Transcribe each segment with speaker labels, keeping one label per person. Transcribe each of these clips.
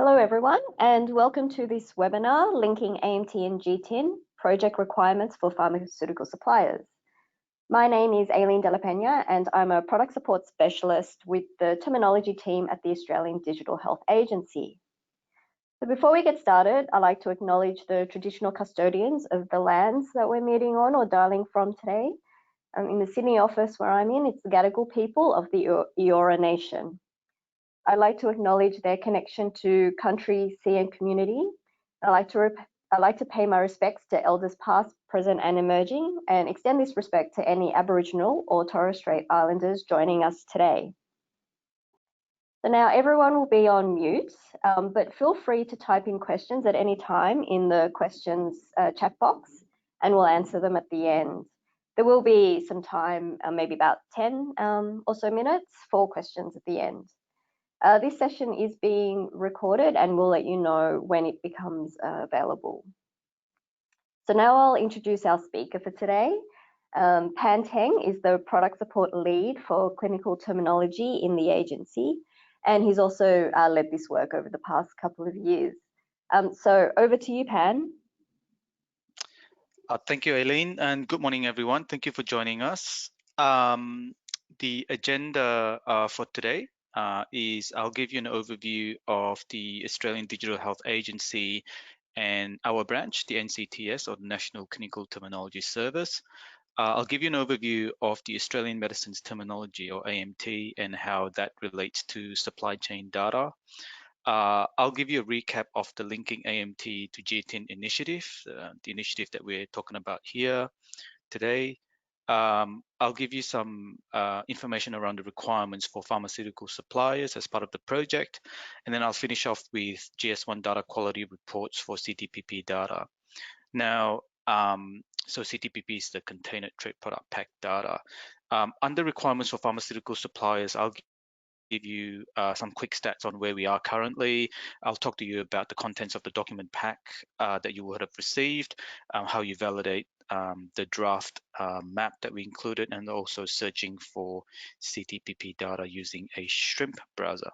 Speaker 1: Hello everyone, and welcome to this webinar linking AMT and GTIN project requirements for pharmaceutical suppliers. My name is Aileen De La Peña and I'm a product support specialist with the terminology team at the Australian Digital Health Agency. So before we get started, I'd like to acknowledge the traditional custodians of the lands that we're meeting on or dialing from today. In the Sydney office where I'm in, it's the Gadigal people of the Eora Nation. I'd like to acknowledge their connection to country, sea and community. I'd like to pay my respects to elders past, present and emerging, and extend this respect to any Aboriginal or Torres Strait Islanders joining us today. So now everyone will be on mute, but feel free to type in questions at any time in the questions chat box and we'll answer them at the end. There will be some time, maybe about 10 or so minutes for questions at the end. This session is being recorded and we'll let you know when it becomes available. So now I'll introduce our speaker for today. Pan Teng is the product support lead for clinical terminology in the agency, and he's also led this work over the past couple of years. So over to you, Pan.
Speaker 2: Thank you, Aileen, and good morning, everyone. Thank you for joining us. The agenda for today is I'll give you an overview of the Australian Digital Health Agency and our branch, the NCTS, or the National Clinical Terminology Service. I'll give you an overview of the Australian Medicines Terminology, or AMT, and how that relates to supply chain data. I'll give you a recap of the Linking AMT to GTIN initiative, the initiative that we're talking about here today. I'll give you some information around the requirements for pharmaceutical suppliers as part of the project, and then I'll finish off with GS1 data quality reports for CTPP data. Now, so CTPP is the Container Trade Product Pack data. Under requirements for pharmaceutical suppliers, I'll give you some quick stats on where we are currently. I'll talk to you about the contents of the document pack that you would have received, how you validate the draft map that we included, and also searching for CTPP data using a shrimp browser.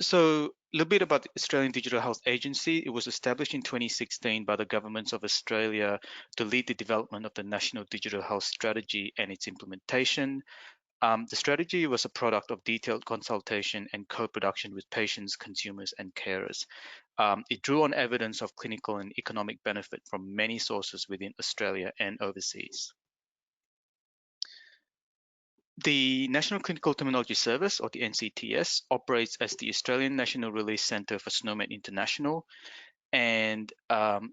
Speaker 2: So a little bit about the Australian Digital Health Agency. It was established in 2016 by the governments of Australia to lead the development of the National Digital Health Strategy and its implementation. The strategy was a product of detailed consultation and co-production with patients, consumers, and carers. It drew on evidence of clinical and economic benefit from many sources within Australia and overseas. The National Clinical Terminology Service, or the NCTS, operates as the Australian National Release Centre for SNOMED International, and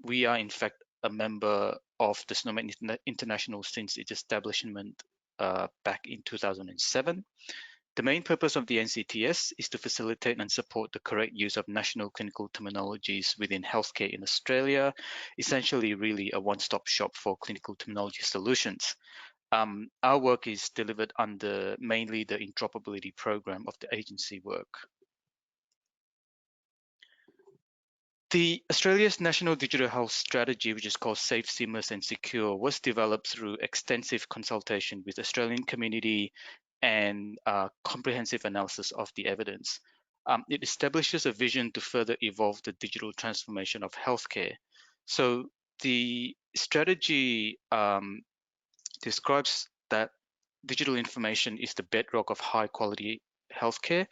Speaker 2: we are in fact a member of the SNOMED International since its establishment back in 2007. The main purpose of the NCTS is to facilitate and support the correct use of national clinical terminologies within healthcare in Australia, essentially really a one-stop shop for clinical terminology solutions. Our work is delivered under mainly the interoperability program of the agency work. The Australia's National Digital Health Strategy, which is called Safe, Seamless and Secure, was developed through extensive consultation with Australian community and comprehensive analysis of the evidence. It establishes a vision to further evolve the digital transformation of healthcare. So the strategy describes that digital information is the bedrock of high quality healthcare.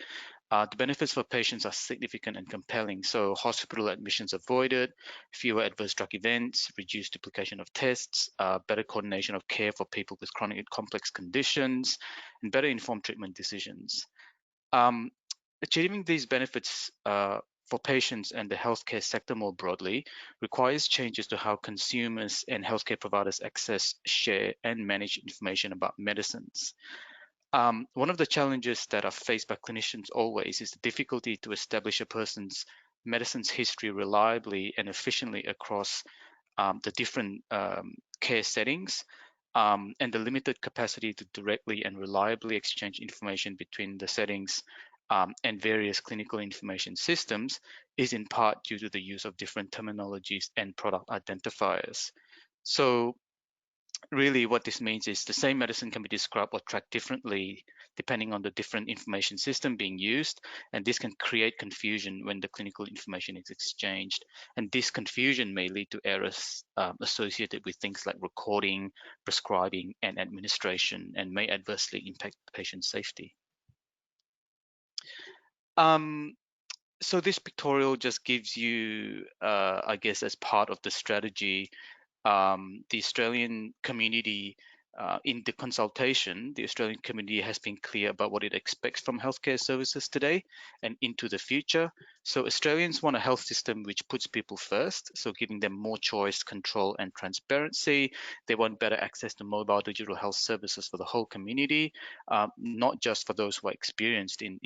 Speaker 2: The benefits for patients are significant and compelling. So hospital admissions avoided, fewer adverse drug events, reduced duplication of tests, better coordination of care for people with chronic and complex conditions, and better informed treatment decisions. Achieving these benefits for patients and the healthcare sector more broadly requires changes to how consumers and healthcare providers access, share, and manage information about medicines. One of the challenges that are faced by clinicians always is the difficulty to establish a person's medicine's history reliably and efficiently across the different care settings, and the limited capacity to directly and reliably exchange information between the settings and various clinical information systems is in part due to the use of different terminologies and product identifiers. So really what this means is the same medicine can be described or tracked differently depending on the different information system being used, and this can create confusion when the clinical information is exchanged. And this confusion may lead to errors associated with things like recording, prescribing, and administration, and may adversely impact patient safety. So this pictorial just gives you, I guess, as part of the strategy, the Australian community, in the consultation, the Australian community has been clear about what it expects from healthcare services today and into the future. So Australians want a health system which puts people first, so giving them more choice, control, and transparency. They want better access to mobile digital health services for the whole community, not just for those who are experienced in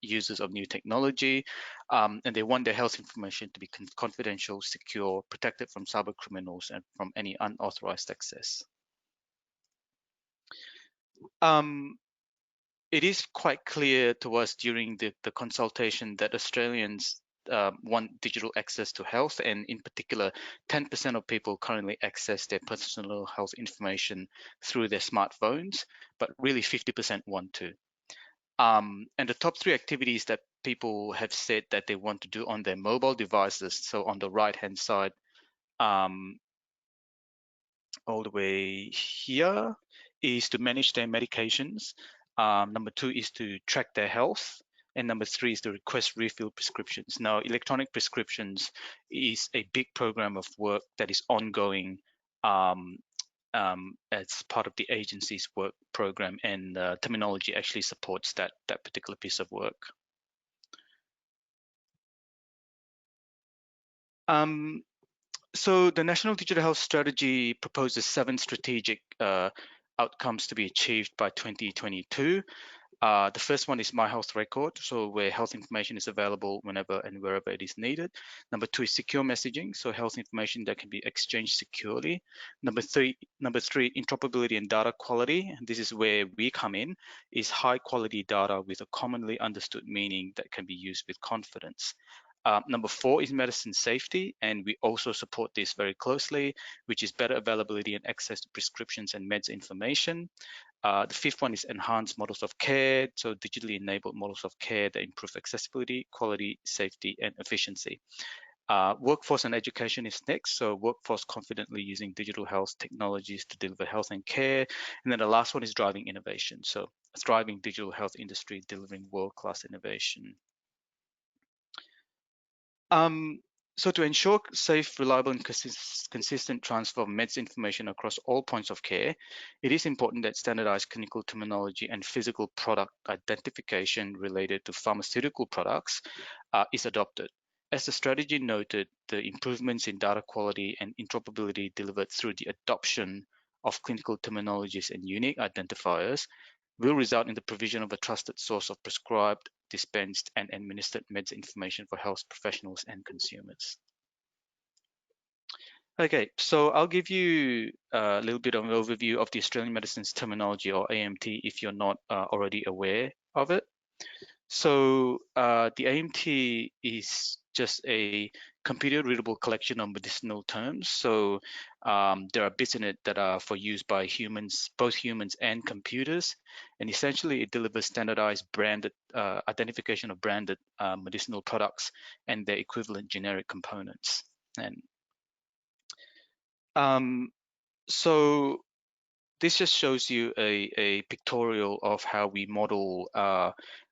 Speaker 2: users of new technology, and they want their health information to be confidential, secure, protected from cyber criminals and from any unauthorized access. It is quite clear to us during the consultation that Australians want digital access to health, and in particular, 10% of people currently access their personal health information through their smartphones, but really 50% want to. And the top 3 activities that people have said that they want to do on their mobile devices, so on the right-hand side, all the way here, is to manage their medications. Number 2 is to track their health. And number 3 is to request refill prescriptions. Now, electronic prescriptions is a big program of work that is ongoing as part of the agency's work program, and terminology actually supports that particular piece of work. So the National Digital Health Strategy proposes 7 strategic outcomes to be achieved by 2022. The first one is My Health Record, so where health information is available whenever and wherever it is needed. Number 2 is secure messaging, so health information that can be exchanged securely. Number three, interoperability and data quality, and this is where we come in, is high quality data with a commonly understood meaning that can be used with confidence. Number 4 is medicine safety, and we also support this very closely, which is better availability and access to prescriptions and meds information. The 5th one is enhanced models of care, so digitally enabled models of care that improve accessibility, quality, safety, and efficiency. Workforce and education is next, so workforce confidently using digital health technologies to deliver health and care. And then the last one is driving innovation, so a thriving digital health industry delivering world-class innovation. So to ensure safe, reliable, and consistent transfer of meds information across all points of care, it is important that standardized clinical terminology and physical product identification related to pharmaceutical products is adopted. As the strategy noted, the improvements in data quality and interoperability delivered through the adoption of clinical terminologies and unique identifiers will result in the provision of a trusted source of prescribed, dispensed, and administered meds information for health professionals and consumers. Okay, so I'll give you a little bit of an overview of the Australian Medicines Terminology, or AMT, if you're not already aware of it. So the AMT is just a computer readable collection of medicinal terms. So there are bits in it that are for use by humans, both humans and computers. And essentially it delivers standardized branded identification of branded medicinal products and their equivalent generic components. And so this just shows you a pictorial of how we model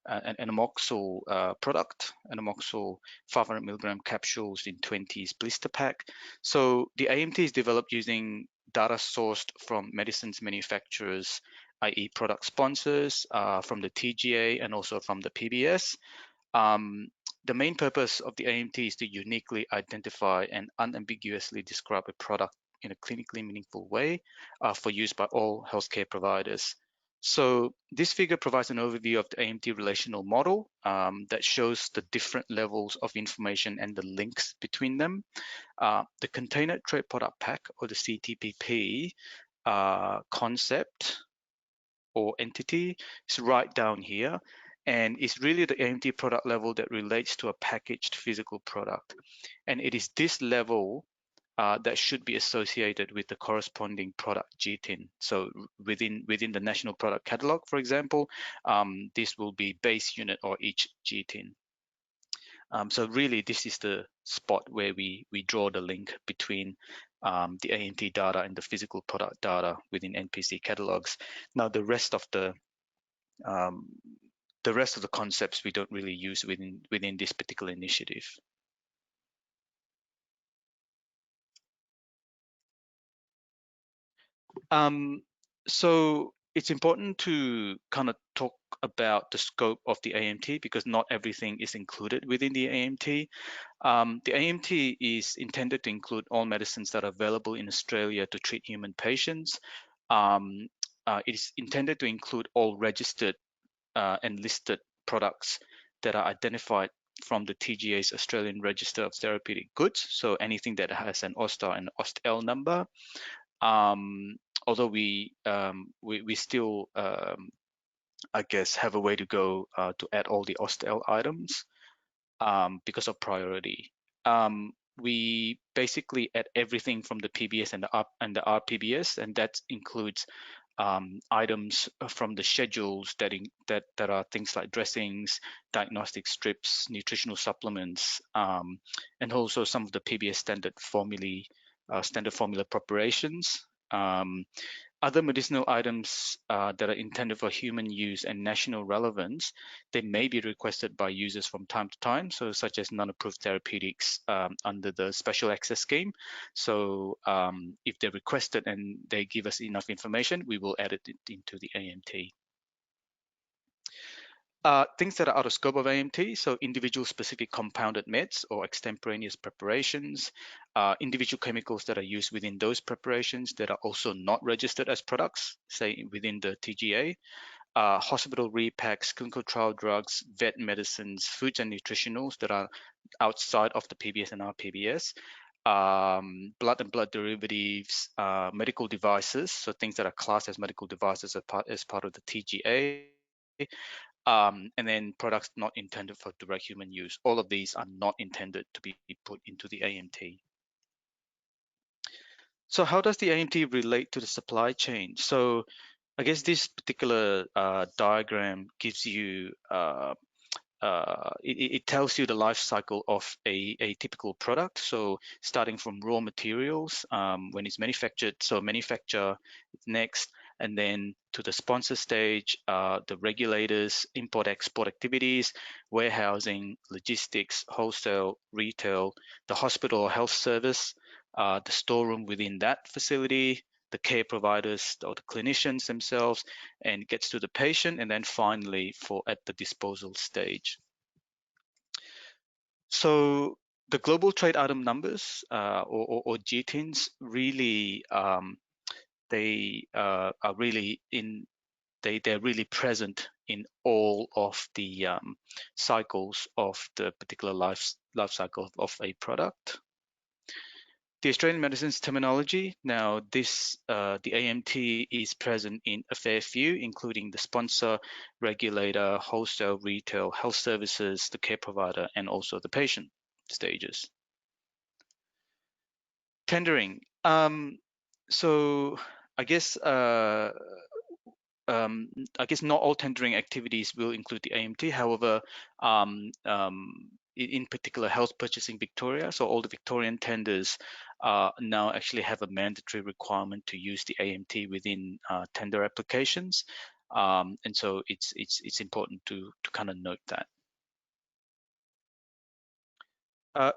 Speaker 2: an Amaxil product, an Amaxil 500 milligram capsules in 20s blister pack. So the AMT is developed using data sourced from medicines manufacturers, i.e. product sponsors, from the TGA and also from the PBS. The main purpose of the AMT is to uniquely identify and unambiguously describe a product in a clinically meaningful way for use by all healthcare providers. So this figure provides an overview of the AMT relational model that shows the different levels of information and the links between them. The container trade product pack, or the CTPP concept or entity is right down here, and it's really the AMT product level that relates to a packaged physical product. And it is this level that should be associated with the corresponding product GTIN. So within the National Product Catalogue, for example, this will be base unit or each GTIN. So really, this is the spot where we draw the link between the AMT data and the physical product data within NPC catalogs. Now, the rest of the concepts we don't really use within this particular initiative. So it's important to kind of talk about the scope of the AMT because not everything is included within the AMT. The AMT is intended to include all medicines that are available in Australia to treat human patients. It is intended to include all registered and listed products that are identified from the TGA's Australian Register of Therapeutic Goods. So anything that has an OSTAR and OSTL number. Although we still I guess have a way to go to add all the OSTL items because of priority. We basically add everything from the PBS and the RPBS, and that includes items from the schedules that are things like dressings, diagnostic strips, nutritional supplements, and also some of the PBS standard formula preparations. Other medicinal items that are intended for human use and national relevance, they may be requested by users from time to time, so such as non-approved therapeutics under the special access scheme. So if they're requested and they give us enough information, we will add it into the AMT. Things that are out of scope of AMT, so individual specific compounded meds or extemporaneous preparations, individual chemicals that are used within those preparations that are also not registered as products, say within the TGA, hospital repacks, clinical trial drugs, vet medicines, foods and nutritionals that are outside of the PBS and RPBS, blood and blood derivatives, medical devices, so things that are classed as medical devices as part of the TGA, and then products not intended for direct human use. All of these are not intended to be put into the AMT. So how does the AMT relate to the supply chain? So I guess this particular diagram gives you it tells you the life cycle of a typical product. So starting from raw materials when it's manufactured, so manufacture next, and then to the sponsor stage, the regulators, import-export activities, warehousing, logistics, wholesale, retail, the hospital or health service, the storeroom within that facility, the care providers or the clinicians themselves, and gets to the patient, and then finally at the disposal stage. So the global trade item numbers or GTINs really they're really present in all of the cycles of the particular life cycle of a product. The Australian medicines terminology, now the AMT is present in a fair few, including the sponsor, regulator, wholesale, retail, health services, the care provider, and also the patient stages. Tendering. So I guess not all tendering activities will include the AMT. However, in particular, Health Purchasing Victoria, so all the Victorian tenders now actually have a mandatory requirement to use the AMT within tender applications, and so it's important to kind of note that.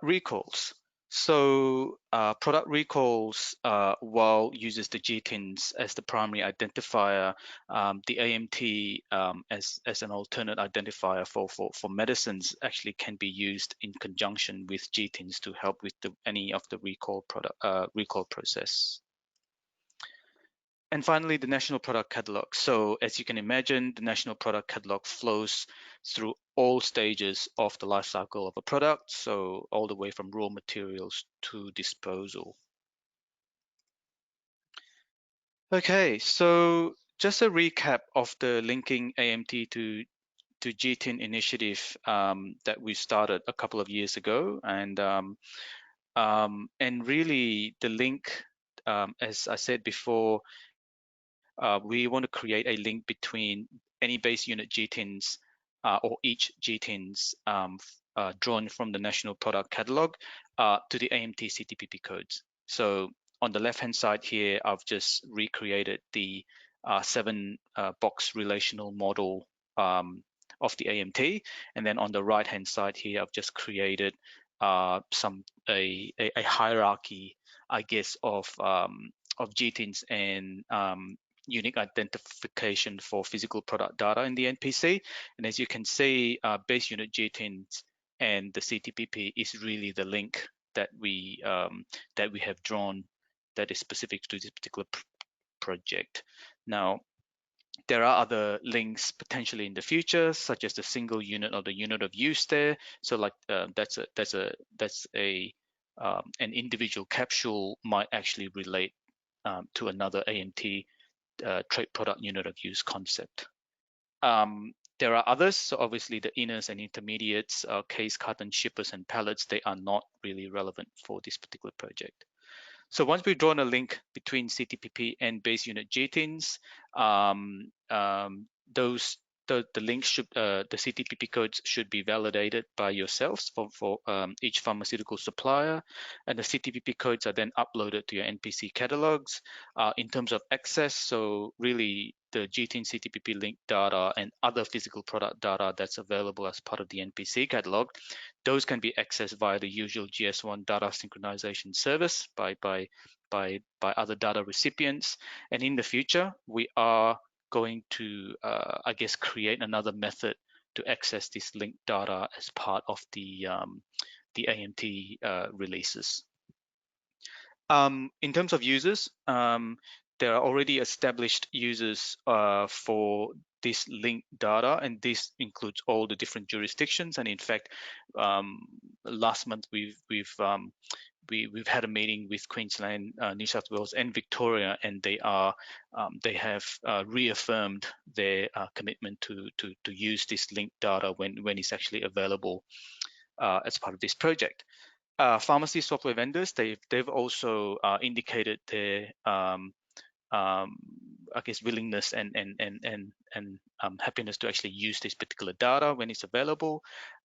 Speaker 2: Recalls. So product recalls, while uses the GTINs as the primary identifier, the AMT as an alternate identifier for medicines actually can be used in conjunction with GTINs to help with any of the recall process. And finally, the National Product Catalogue. So as you can imagine, the National Product Catalogue flows through all stages of the life cycle of a product, so all the way from raw materials to disposal. Okay, so just a recap of the linking AMT to GTIN initiative that we started a couple of years ago, and And really the link, as I said before, we want to create a link between any base unit GTINs or each GTINs drawn from the National Product Catalogue to the AMT CTPP codes. So on the left-hand side here, I've just recreated the 7-box relational model of the AMT, and then on the right-hand side here, I've just created a hierarchy, I guess, of GTINs and unique identification for physical product data in the NPC. And as you can see, base unit GTINs and the CTPP is really the link that we have drawn that is specific to this particular project. Now, there are other links potentially in the future, such as the single unit or the unit of use there. So like that's an individual capsule might actually relate to another AMT trade product unit of use concept. There are others, so obviously the inners and intermediates, case carton shippers and pallets, they are not really relevant for this particular project. So once we've drawn a link between CTPP and base unit GTINs, the links should the CTPP codes should be validated by yourselves for each pharmaceutical supplier, and the CTPP codes are then uploaded to your NPC catalogs. In terms of access, so really the GTIN CTPP link data and other physical product data that's available as part of the NPC catalog, those can be accessed via the usual GS1 data synchronization service by other data recipients. And in the future, we are going to, I guess, create another method to access this linked data as part of the AMT releases. In terms of users, there are already established users for this linked data, and this includes all the different jurisdictions. And in fact, last month we've had a meeting with Queensland, New South Wales, and Victoria, and they have reaffirmed their commitment to use this linked data when it's actually available as part of this project. Pharmacy software vendors, they've also indicated their I guess willingness and happiness to actually use this particular data when it's available.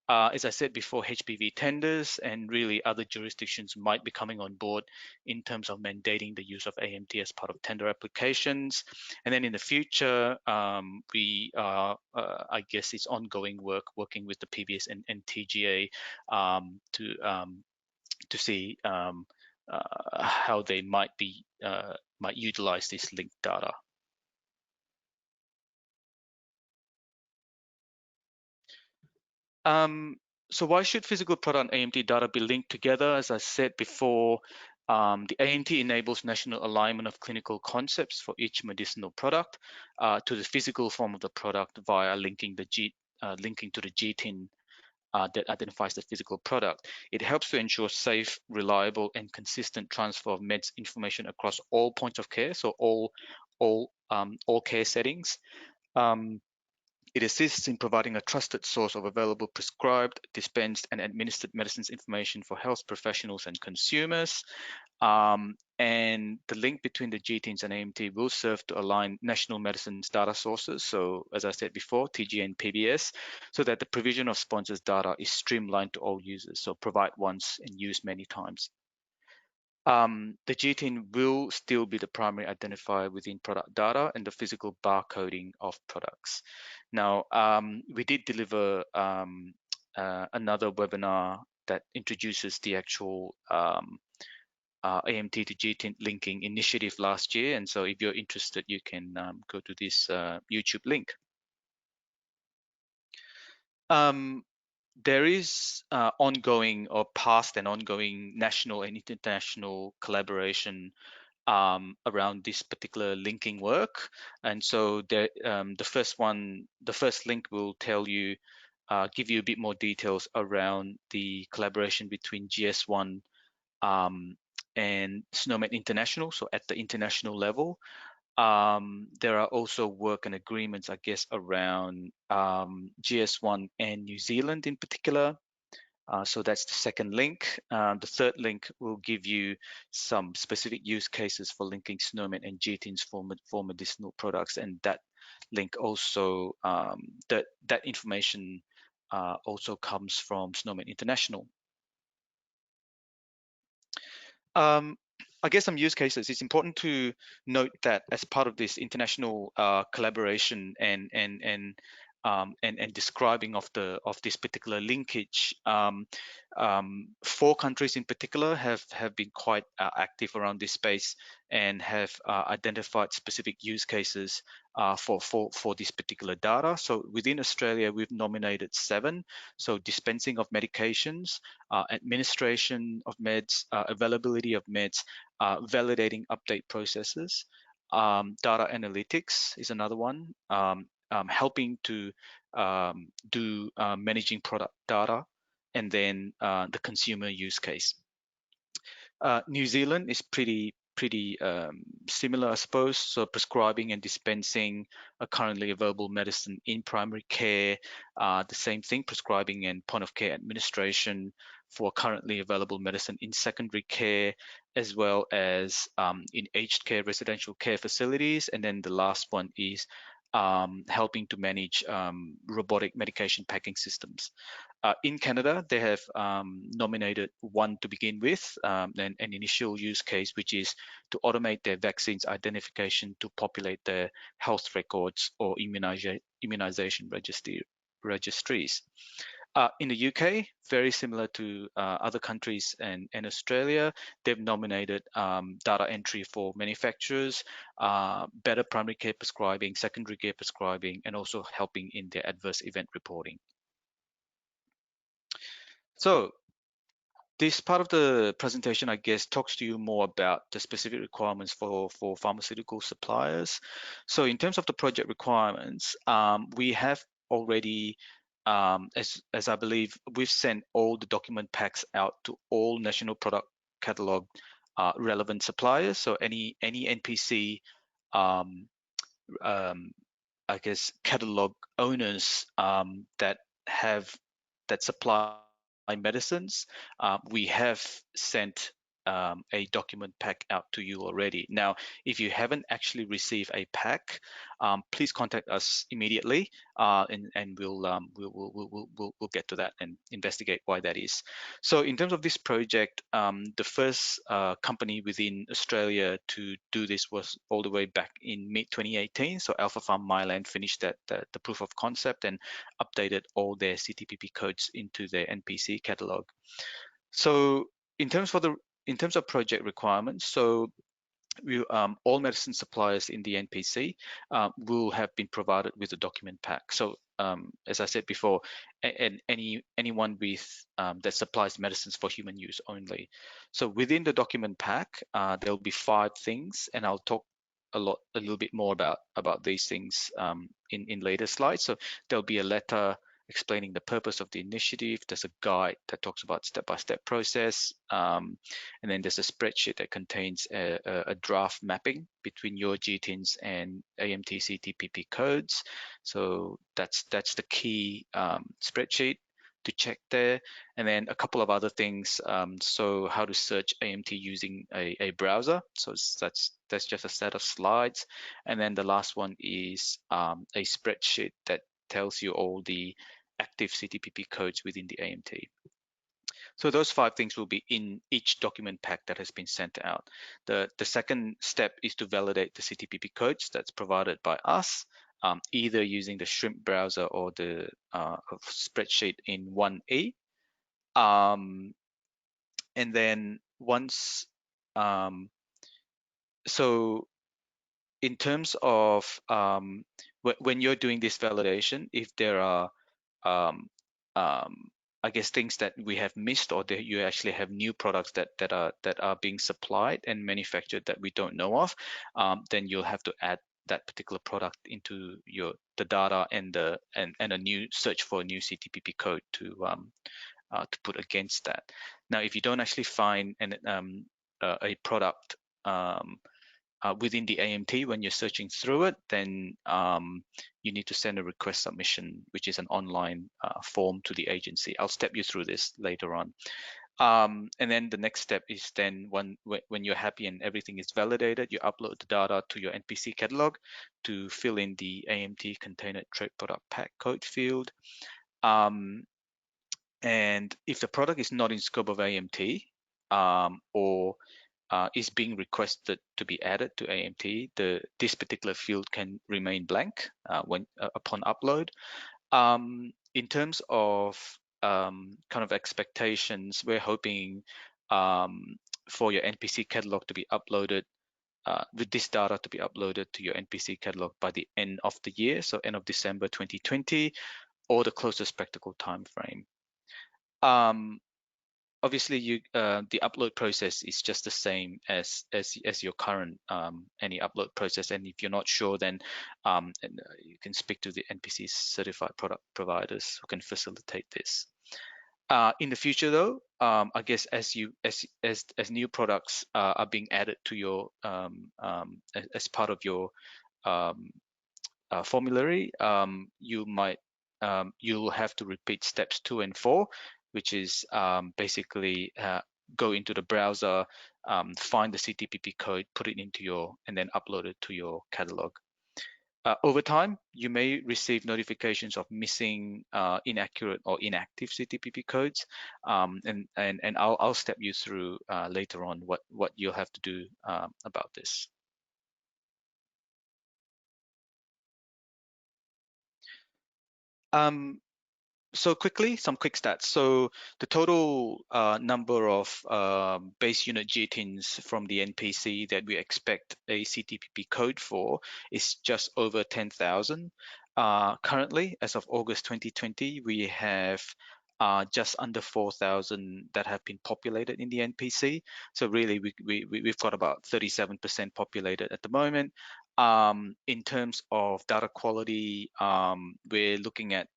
Speaker 2: As I said before, HPV tenders and really other jurisdictions might be coming on board in terms of mandating the use of AMT as part of tender applications. And then in the future, we are, I guess it's ongoing work working with the PBS and TGA to see how they might utilize this linked data. So why should physical product and AMT data be linked together? As I said before, the AMT enables national alignment of clinical concepts for each medicinal product to the physical form of the product via linking to the GTIN that identifies the physical product. It helps to ensure safe, reliable, and consistent transfer of meds information across all points of care, so all care settings. It assists in providing a trusted source of available prescribed, dispensed, and administered medicines information for health professionals and consumers. And the link between the GTINs and AMT will serve to align national medicines data sources. So as I said before, TGA and PBS, so that the provision of sponsors data is streamlined to all users. So provide once and use many times. The GTIN will still be the primary identifier within product data and the physical barcoding of products. Now, we did deliver another webinar that introduces the actual AMT to GTIN linking initiative last year. And so if you're interested, you can go to this YouTube link. There is ongoing or past and ongoing national and international collaboration around this particular linking work. And so the first link will tell you, give you a bit more details around the collaboration between GS1 and SNOMED International, so at the international level. There are also work and agreements, I guess, around GS1 and New Zealand in particular. So that's the second link. The third link will give you some specific use cases for linking SNOMED and GTINs for medicinal products, and that link also, that information also comes from SNOMED International. I guess some use cases. It's important to note that as part of this international collaboration and describing of this particular linkage, 4 countries in particular have been quite active around this space and have identified specific use cases for this particular data. So within Australia, we've nominated 7. So dispensing of medications, administration of meds, availability of meds, validating update processes, data analytics is another one, helping to do managing product data, and then the consumer use case. New Zealand is pretty similar, I suppose. So prescribing and dispensing a currently available medicine in primary care, the same thing, prescribing and point of care administration for currently available medicine in secondary care, as well as in aged care, residential care facilities. And then the last one is helping to manage robotic medication packing systems. In Canada, they have nominated 1 to begin with, an initial use case, which is to automate their vaccines identification to populate their health records or immunization registries. In the UK, very similar to other countries and Australia, they've nominated data entry for manufacturers, better primary care prescribing, secondary care prescribing, and also helping in their adverse event reporting. So this part of the presentation, I guess, talks to you more about the specific requirements for pharmaceutical suppliers. So in terms of the project requirements, we have already, as I believe, we've sent all the document packs out to all National Product Catalogue relevant suppliers. So any NPC, I guess, catalog owners that supply medicines, we have sent a document pack out to you already. Now, if you haven't actually received a pack, please contact us immediately, and we'll get to that and investigate why that is. So, in terms of this project, the first company within Australia to do this was all the way back in mid-2018. So, Alpha Farm Mylan finished the proof of concept and updated all their CTPP codes into their NPC catalog. So in terms of project requirements, so all medicine suppliers in the NPC will have been provided with a document pack. So as I said before, anyone with that supplies medicines for human use only. So within the document pack, there'll be 5 things, and I'll talk a little bit more about these things in later slides. So there'll be a letter explaining the purpose of the initiative. There's a guide that talks about step-by-step process, and then there's a spreadsheet that contains a draft mapping between your GTINs and AMT CTPP codes. So that's the key spreadsheet to check there, and then a couple of other things. So how to search AMT using a browser. So that's just a set of slides, and then the last one is a spreadsheet that tells you all the active CTPP codes within the AMT. So those 5 things will be in each document pack that has been sent out. The second step is to validate the CTPP codes that's provided by us, either using the Shrimp browser or the spreadsheet in 1E. And then once, so in terms of when you're doing this validation, if there are I guess things that we have missed, or that you actually have new products that are being supplied and manufactured that we don't know of, then you'll have to add that particular product into the data and a new search for a new CTPP code to put against that. Now, if you don't actually find a product within the AMT, when you're searching through it, then you need to send a request submission, which is an online form to the agency. I'll step you through this later on. And then the next step is then when you're happy and everything is validated, you upload the data to your NPC catalog to fill in the AMT container trade product pack code field. And if the product is not in scope of AMT or is being requested to be added to AMT, this particular field can remain blank upon upload. In terms of kind of expectations, we're hoping for your NPC catalog to be uploaded, with this data to be uploaded to your NPC catalog by the end of the year, so end of December 2020, or the closest practical time frame. Obviously, the upload process is just the same as your current any upload process, and if you're not sure, then you can speak to the NPC certified product providers who can facilitate this. In the future, though, I guess as new products are being added to your as part of your formulary, you'll have to repeat steps 2 and 4, which is basically go into the browser, find the CTPP code, put it into and then upload it to your catalog. Over time, you may receive notifications of missing, inaccurate, or inactive CTPP codes, and I'll step you through later on what you'll have to do about this. So quickly, some quick stats. So the total number of base unit GTINs from the NPC that we expect a CTPP code for is just over 10,000. Currently, as of August 2020, we have just under 4,000 that have been populated in the NPC. So really, we've got about 37% populated at the moment. In terms of data quality, we're looking at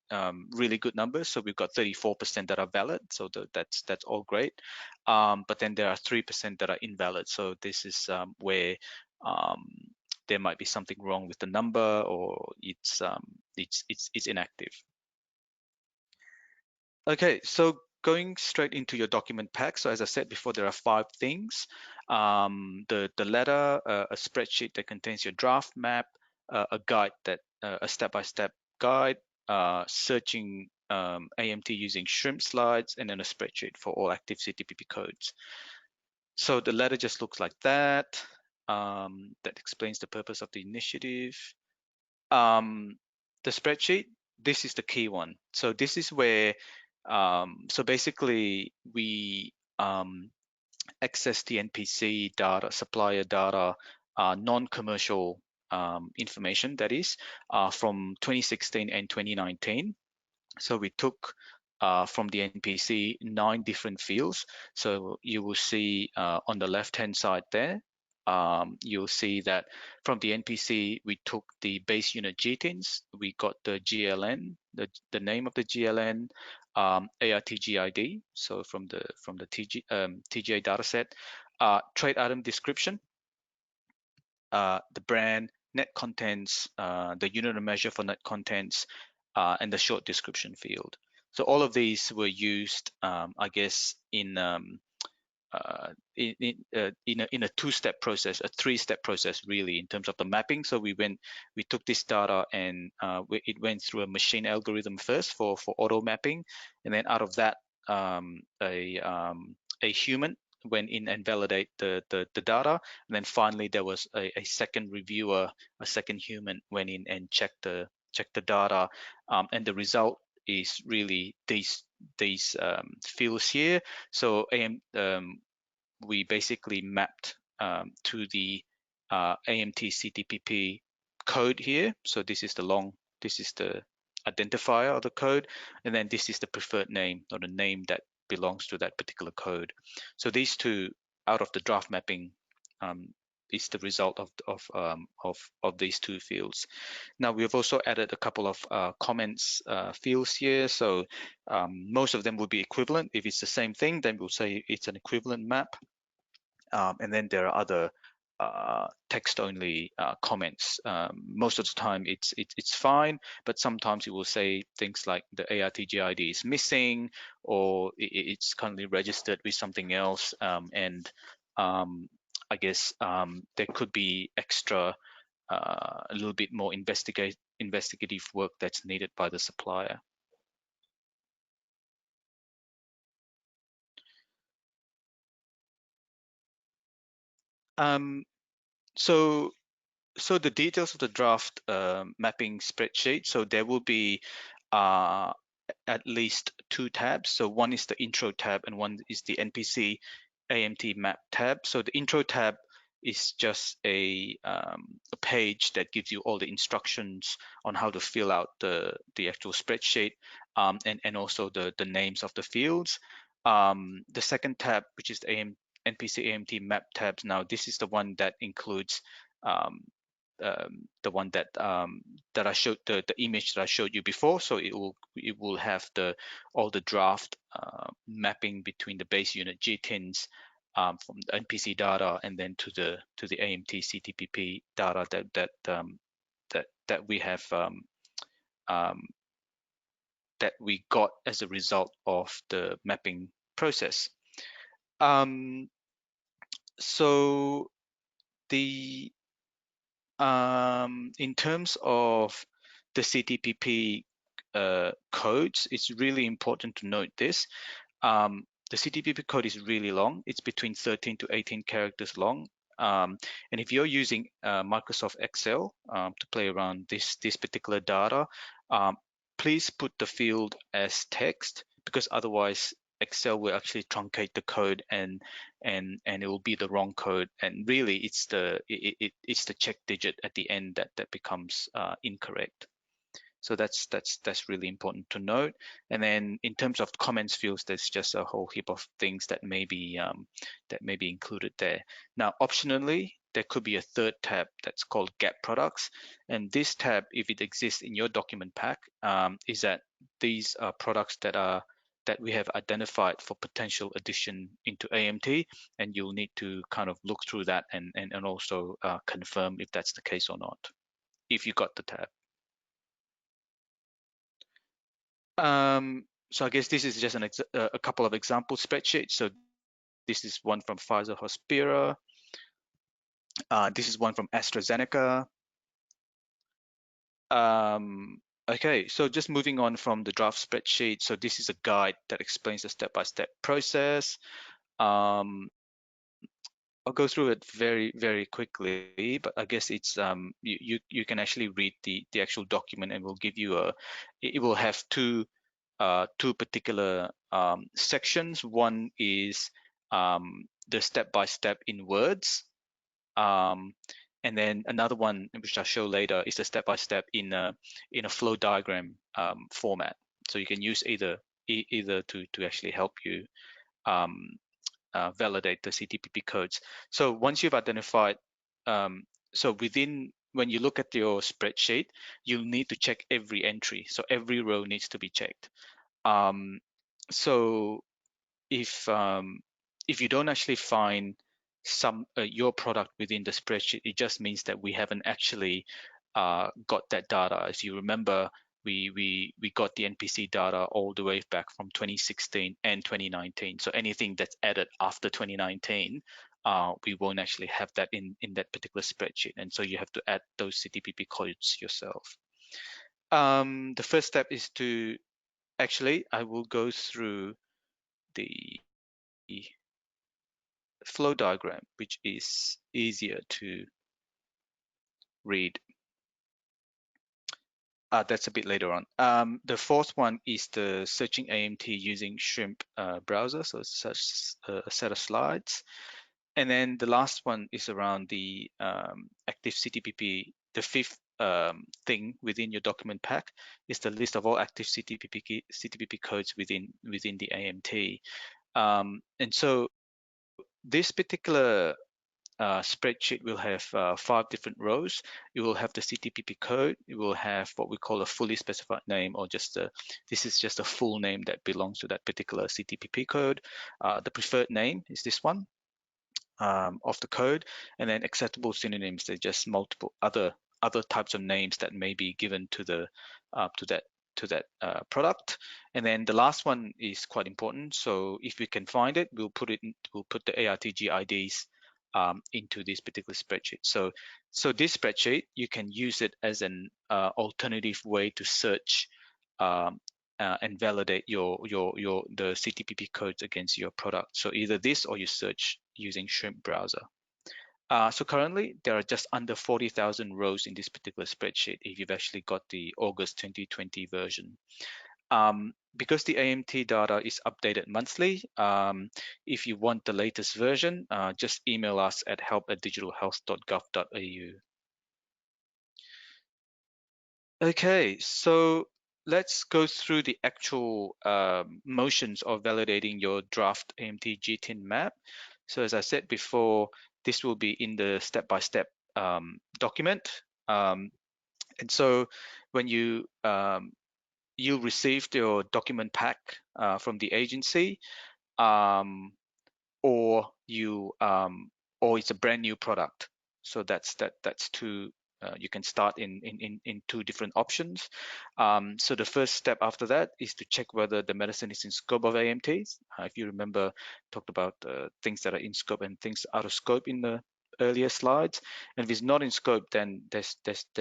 Speaker 2: really good numbers. So we've got 34% that are valid. So that's all great. But then there are 3% that are invalid. So this is where there might be something wrong with the number, or it's inactive. Okay, so going straight into your document pack. So as I said before, there are 5 things. The letter, a spreadsheet that contains your draft map, a guide a step-by-step guide, searching AMT using shrimp slides, and then a spreadsheet for all active CTPP codes. So the letter just looks like that. That explains the purpose of the initiative. The spreadsheet, this is the key one. So this is where so basically, we access the NPC data, supplier data, non-commercial information, that is, from 2016 and 2019. So we took from the NPC 9 different fields. So you will see on the left-hand side there, you'll see that from the NPC, we took the base unit GTINs, we got the GLN, the name of the GLN, ARTGID, so from the TGA dataset, trade item description, the brand, net contents, the unit of measure for net contents, and the short description field. So all of these were used, I guess, in a 2-step process, a 3-step process really, in terms of the mapping. So we took this data and it went through a machine algorithm first for auto mapping, and then out of that, a human went in and validate the data, and then finally there was a second reviewer, a second human went in and checked the data, and the result is really these fields here. So we basically mapped to the AMT CTPP code here. So this is the identifier of the code, and then this is the preferred name, or the name that belongs to that particular code. So these two out of the draft mapping is the result of these 2 fields. Now we have also added a couple of comments fields here. So most of them will be equivalent. If it's the same thing, then we'll say it's an equivalent map. And then there are other text-only comments. Most of the time it's fine, but sometimes it will say things like the ARTG ID is missing, or it's currently registered with something else, and I guess there could be extra, a little bit more investigative work that's needed by the supplier. So the details of the draft mapping spreadsheet, so there will be at least 2 tabs. So one is the intro tab and one is the NPC AMT map tab. So the intro tab is just a page that gives you all the instructions on how to fill out the actual spreadsheet, and also the names of the fields. The second tab, which is the NPC AMT map tabs, now this is the one that includes the one that that I showed, the image that I showed you before. So it will have all the draft mapping between the base unit GTINs from the NPC data, and then to the AMT CTPP data that we have that we got as a result of the mapping process. So the in terms of the CTPP codes, it's really important to note this. The CTPP code is really long. It's between 13 to 18 characters long. And if you're using Microsoft Excel to play around this particular data, please put the field as text, because otherwise Excel will actually truncate the code and it will be the wrong code. And really, it's the check digit at the end that becomes incorrect. So that's really important to note. And then in terms of comments fields, there's just a whole heap of things that may be included there. Now, optionally, there could be a third tab that's called Gap Products. And this tab, if it exists in your document pack, is that these are products that we have identified for potential addition into AMT, and you'll need to kind of look through that and also confirm if that's the case or not, if you got the tab. So I guess this is just a couple of example spreadsheets. So this is one from Pfizer Hospira. This is one from AstraZeneca. Okay, so just moving on from the draft spreadsheet. So this is a guide that explains the step-by-step process. I'll go through it very, very quickly, but I guess it's you can actually read the actual document, and will give you it will have two particular sections. One is the step-by-step in words, and then another one, which I'll show later, is the step-by-step in a flow diagram format. So you can use either to actually help you validate the CTPP codes. So once you've identified, so when you look at your spreadsheet, you'll need to check every entry. So every row needs to be checked. So if you don't actually find your product within the spreadsheet, it just means that we haven't actually got that data. As you remember, we got the NPC data all the way back from 2016 and 2019. So anything that's added after 2019, we won't actually have that in that particular spreadsheet. And so you have to add those CTPP codes yourself. The first step is to actually, I will go through the flow diagram, which is easier to read. That's a bit later on. The fourth one is the searching AMT using Shrimp browser, so such a set of slides. And then the last one is around the active CTPP. The fifth thing within your document pack is the list of all active CTPP codes within the AMT. And so this particular spreadsheet will have 5 different rows. It will have the CTPP code. It will have what we call a fully specified name, or this is just a full name that belongs to that particular CTPP code. The preferred name is this one. of the code, and then acceptable synonyms, they're just multiple other types of names that may be given to the to that product. And then the last one is quite important. So if we can find it, we'll put the ARTG IDs into this particular spreadsheet. So this spreadsheet, you can use it as an alternative way to search and validate the CTPP codes against your product. So either this or you search using Shrimp browser. So currently there are just under 40,000 rows in this particular spreadsheet if you've actually got the August 2020 version. Because the AMT data is updated monthly, if you want the latest version, just email us at help@digitalhealth.gov.au. Okay, so let's go through the actual motions of validating your draft AMT GTIN map. So as I said before, this will be in the step-by-step document. And so when you received your document pack from the agency, or it's a brand new product. So that's two. You can start in two different options. So the first step after that is to check whether the medicine is in scope of AMTs. If you remember, talked about things that are in scope and things out of scope in the earlier slides. And if it's not in scope, then there's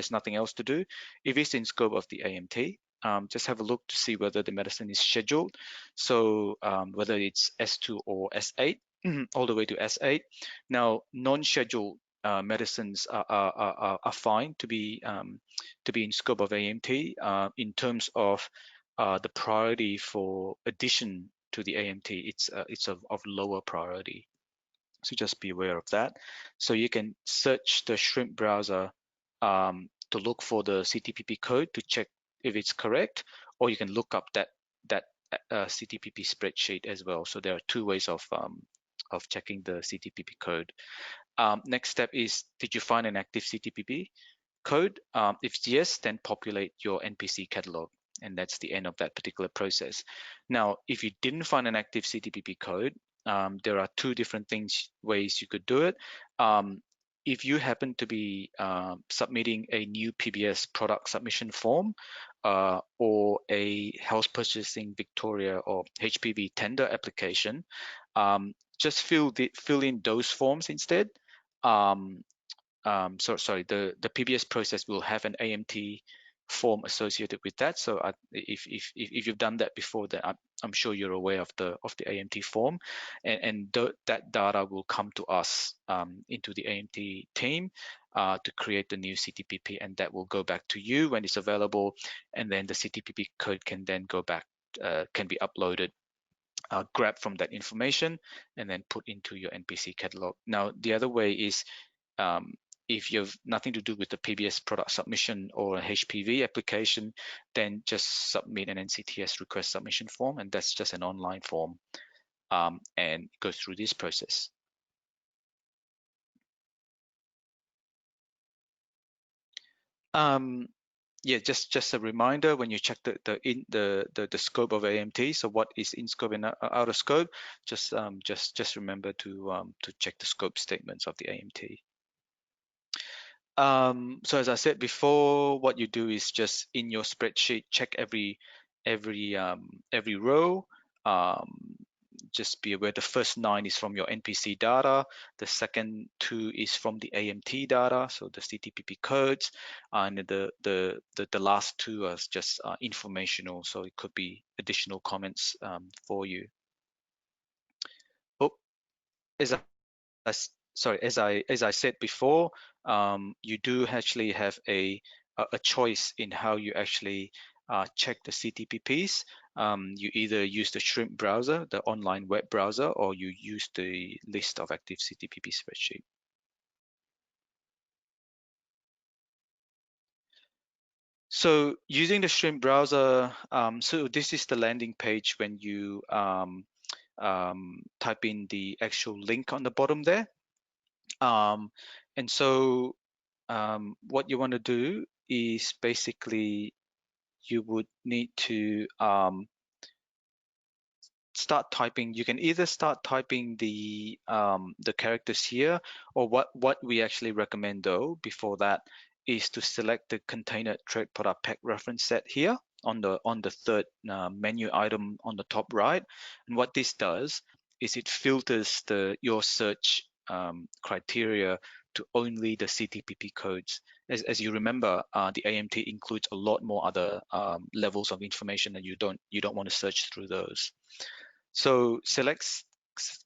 Speaker 2: nothing else to do. If it's in scope of the AMT, just have a look to see whether the medicine is scheduled. So whether it's S2 or S8, all the way to S8. Now, non-scheduled medicines are fine to be in scope of AMT in terms of the priority for addition to the AMT. It's of lower priority. So just be aware of that. So you can search the Shrimp browser to look for the CTPP code to check if it's correct, or you can look up that CTPP spreadsheet as well. So there are two ways of checking the CTPP code. Next step is, did you find an active CTPP code? If yes, then populate your NPC catalog, and that's the end of that particular process. Now, if you didn't find an active CTPP code, there are two different ways you could do it. If you happen to be submitting a new PBS product submission form or a Health Purchasing Victoria or HPV tender application, just fill in those forms instead. The PBS process will have an AMT form associated with that. So if you've done that before, then I'm sure you're aware of the AMT form, and that data will come to us into the AMT team to create the new CTPP, and that will go back to you when it's available, and then the CTPP code can then go back, can be uploaded, grab from that information, and then put into your NPC catalog. Now, the other way is if you have nothing to do with the PBS product submission or a HPV application, then just submit an NCTS request submission form, and that's just an online form, and go through this process. Yeah, just a reminder when you check the scope of AMT. So what is in scope and out of scope? Just remember to check the scope statements of the AMT. So as I said before, what you do is just in your spreadsheet, check every row. Just be aware the first 9 is from your NPC data, the second 2 is from the AMT data, so the CTPP codes, and the last 2 are just informational, so it could be additional comments for you. Oh, as I said before, you do actually have a choice in how you actually check the CTPPs. You either use the Shrimp browser, the online web browser, or you use the list of active CTPP spreadsheet. So using the Shrimp browser, so this is the landing page when you type in the actual link on the bottom there. And so what you want to do is basically you would need to start typing, you can either start typing the characters here, or what we actually recommend though before that is to select the container trade product pack reference set here on the third menu item on the top right. And what this does is it filters your search criteria to only the CTPP codes. As you remember, the AMT includes a lot more other levels of information, and you don't want to search through those. So select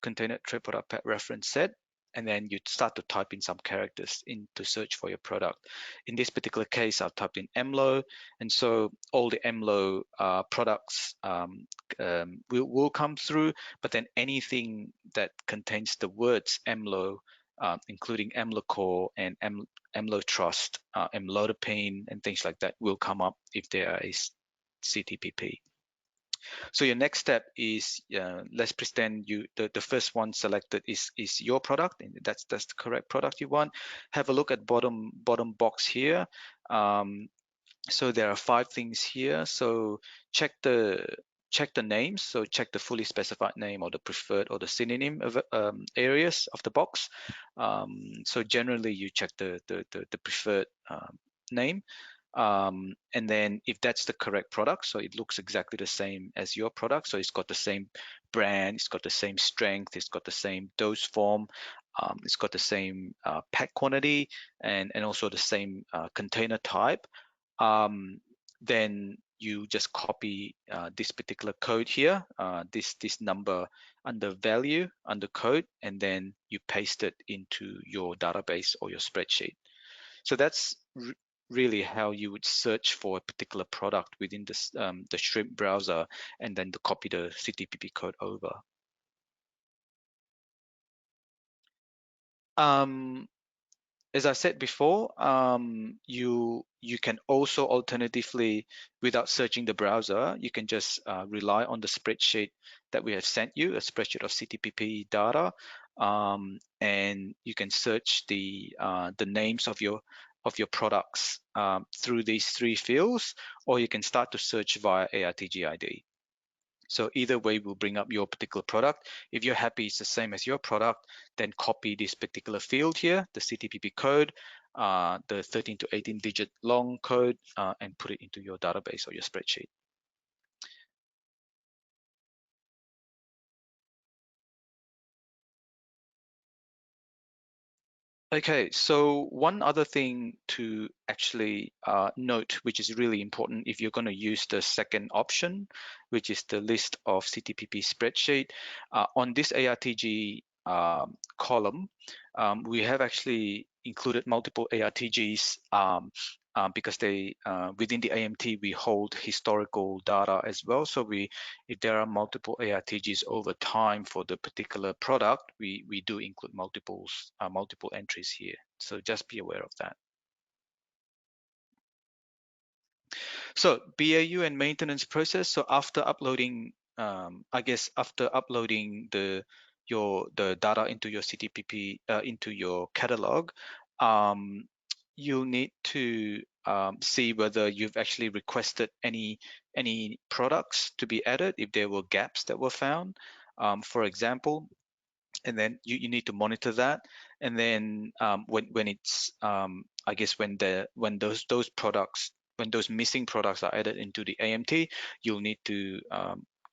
Speaker 2: container trade product pack reference set, and then you start to type in some characters in to search for your product. In this particular case, I've typed in AMLO, and so all the AMLO products will come through, but then anything that contains the words AMLO, including AMLOCORE and AMLO Trust, amlodipine, and things like that will come up if there are a CTPP. So your next step is, let's pretend the first one selected is your product, and that's the correct product you want. Have a look at bottom box here. So there are 5 things here. So check the names. So check the fully specified name or the preferred or the synonym of areas of the box. So generally you check the preferred name. And then if that's the correct product, so it looks exactly the same as your product, so it's got the same brand, it's got the same strength, it's got the same dose form, it's got the same pack quantity, and also the same container type, then you just copy this particular code here, this number under value, under code, and then you paste it into your database or your spreadsheet. So that's really how you would search for a particular product within the Shrimp browser, and then to copy the CTPP code over. As I said before, you can also alternatively, without searching the browser, you can just rely on the spreadsheet that we have sent you, a spreadsheet of CTPP data, and you can search the names of your products through these 3 fields, or you can start to search via ARTG ID. So either way will bring up your particular product. If you're happy it's the same as your product, then copy this particular field here, the CTPP code, the 13 to 18 digit long code, and put it into your database or your spreadsheet. Okay, so one other thing to actually note, which is really important if you're going to use the second option, which is the list of CTPP spreadsheet, on this ARTG column, we have actually included multiple ARTGs because they within the AMT we hold historical data as well. So if there are multiple ARTGs over time for the particular product, we do include multiple entries here. So just be aware of that. So BAU and maintenance process. So after uploading, I guess after uploading the data into your CTPP into your catalog, you need to see whether you've actually requested any products to be added if there were gaps that were found, for example. And then you need to monitor that. And then when it's I guess when those products, when those missing products are added into the AMT, you'll need to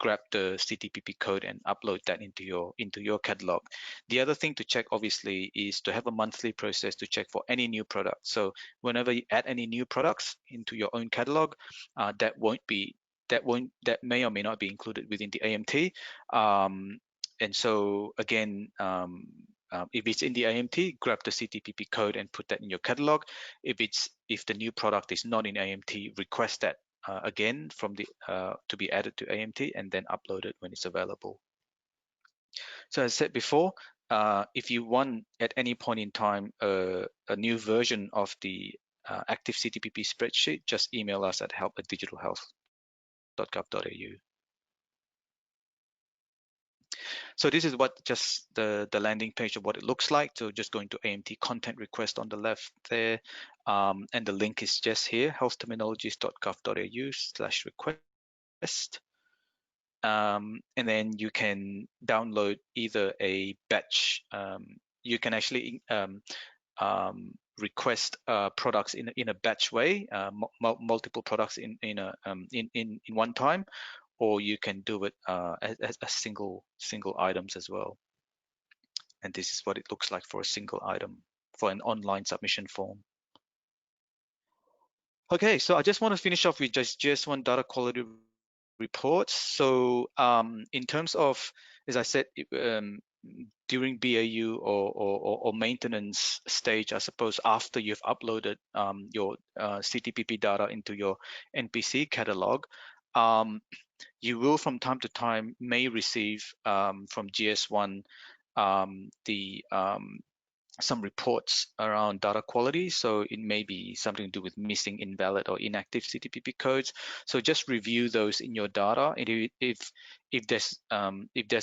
Speaker 2: grab the CTPP code and upload that into your catalog. The other thing to check obviously is to have a monthly process to check for any new product. So whenever you add any new products into your own catalog, that may or may not be included within the AMT. And so again, if it's in the AMT, grab the CTPP code and put that in your catalog. If the new product is not in AMT, request that again from the to be added to AMT, and then upload it when it's available. So as I said before, if you want at any point in time a new version of the active CTPP spreadsheet, just email us at help@digitalhealth.gov.au. So this is what just the landing page of what it looks like. So just going to AMT content request on the left there. And the link is just here, healthterminologies.gov.au/request. and then you can download either a batch. You can actually request products in a batch way, multiple products in one time, or you can do it as single items as well. And this is what it looks like for a single item for an online submission form. Okay, so I just want to finish off with just GS1 data quality reports. So in terms of, as I said, during BAU or maintenance stage, I suppose after you've uploaded your CTPP data into your NPC catalog, you will from time to time may receive from GS1 some reports around data quality. So it may be something to do with missing, invalid, or inactive CTPP codes. So just review those in your data. And if there's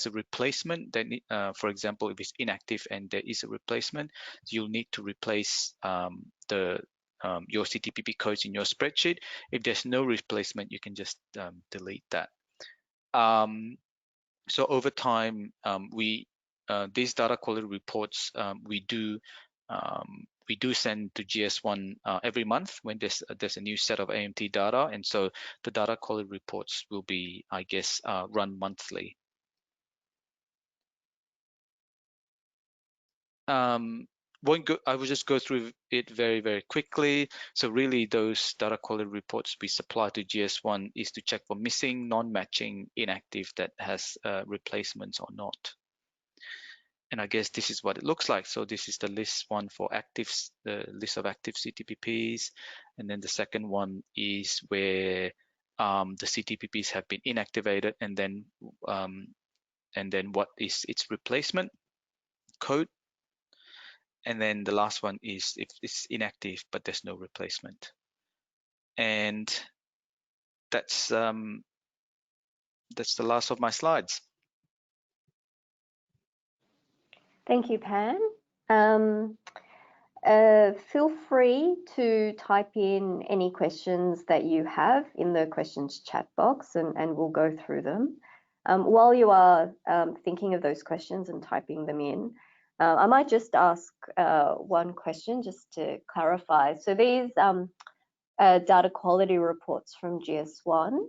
Speaker 2: a replacement, then for example, if it's inactive and there is a replacement, you'll need to replace your CTPP codes in your spreadsheet. If there's no replacement, you can just delete that. So over time, these data quality reports we do send to GS1 every month when there's a new set of AMT data, and so the data quality reports will be, I guess, run monthly. I will just go through it very, very quickly. So really those data quality reports we supply to GS1 is to check for missing, non-matching, inactive that has replacements or not. And I guess this is what it looks like. So this is the list one for actives, the list of active CTPPs. And then the second one is where the CTPPs have been inactivated, and then what is its replacement code. And then the last one is if it's inactive, but there's no replacement. And that's the last of my slides.
Speaker 1: Thank you, Pan. Feel free to type in any questions that you have in the questions chat box, and we'll go through them. While you are thinking of those questions and typing them in, I might just ask one question just to clarify. So these data quality reports from GS1,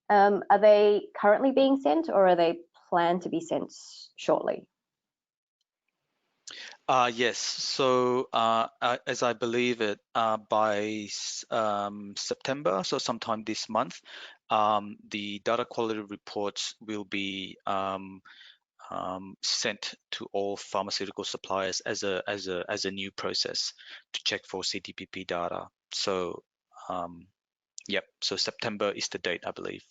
Speaker 1: are they currently being sent, or are they planned to be sent shortly?
Speaker 2: Yes, so as I believe it, by September, so sometime this month, the data quality reports will be sent to all pharmaceutical suppliers as a new process to check for CTPP data. So yep, so September is the date, I believe.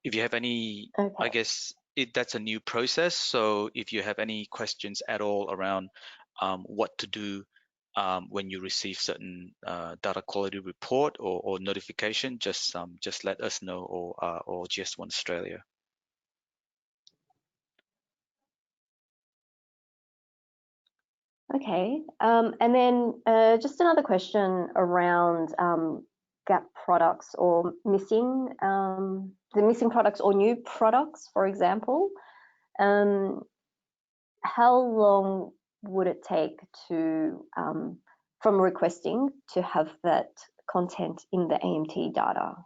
Speaker 2: If you have any, okay. I guess that's a new process. So if you have any questions at all around what to do when you receive certain data quality report or notification, just let us know, or GS1 Australia.
Speaker 1: Okay, and then just another question around gap products or missing, the missing products or new products, for example. How long would it take to, from requesting, to have that content in the AMT data?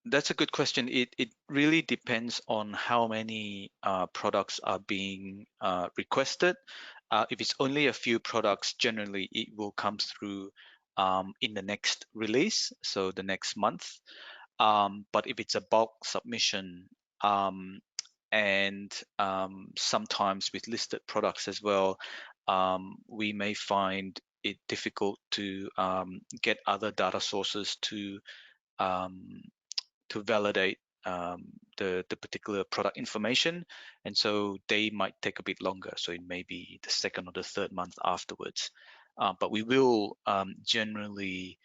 Speaker 2: That's a good question. It really depends on how many products are being requested. If it's only a few products, generally it will come through in the next release, so the next month. But if it's a bulk submission, and sometimes with listed products as well, we may find it difficult to get other data sources to validate the particular product information, and so they might take a bit longer. So it may be the second or the third month afterwards. But we will generally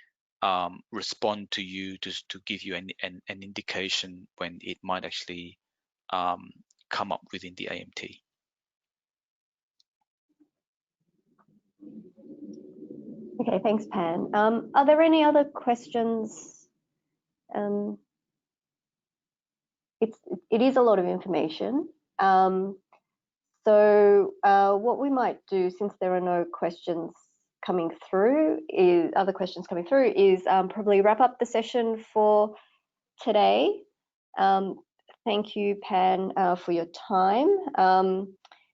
Speaker 2: respond to you to give you an indication when it might actually come up within the AMT.
Speaker 1: Okay, thanks, Pan. Are there any other questions? It is a lot of information. So what we might do, since there are no questions coming through, other questions coming through, is probably wrap up the session for today. Thank you, Pan, for your time.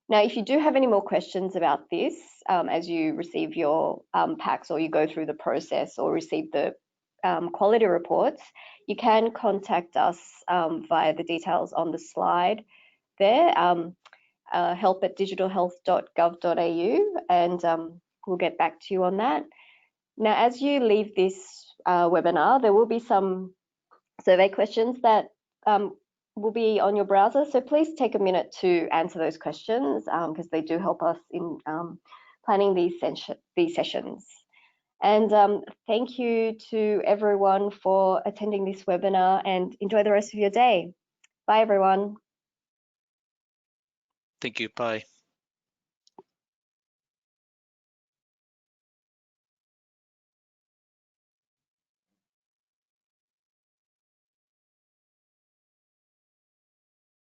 Speaker 1: Now, if you do have any more questions about this, as you receive your packs or you go through the process or receive the quality reports, you can contact us via the details on the slide there, help@digitalhealth.gov.au, and we'll get back to you on that. Now, as you leave this webinar, there will be some survey questions that will be on your browser. So please take a minute to answer those questions because they do help us in planning these sessions. And thank you to everyone for attending this webinar, and enjoy the rest of your day. Bye, everyone.
Speaker 2: Thank you. Bye.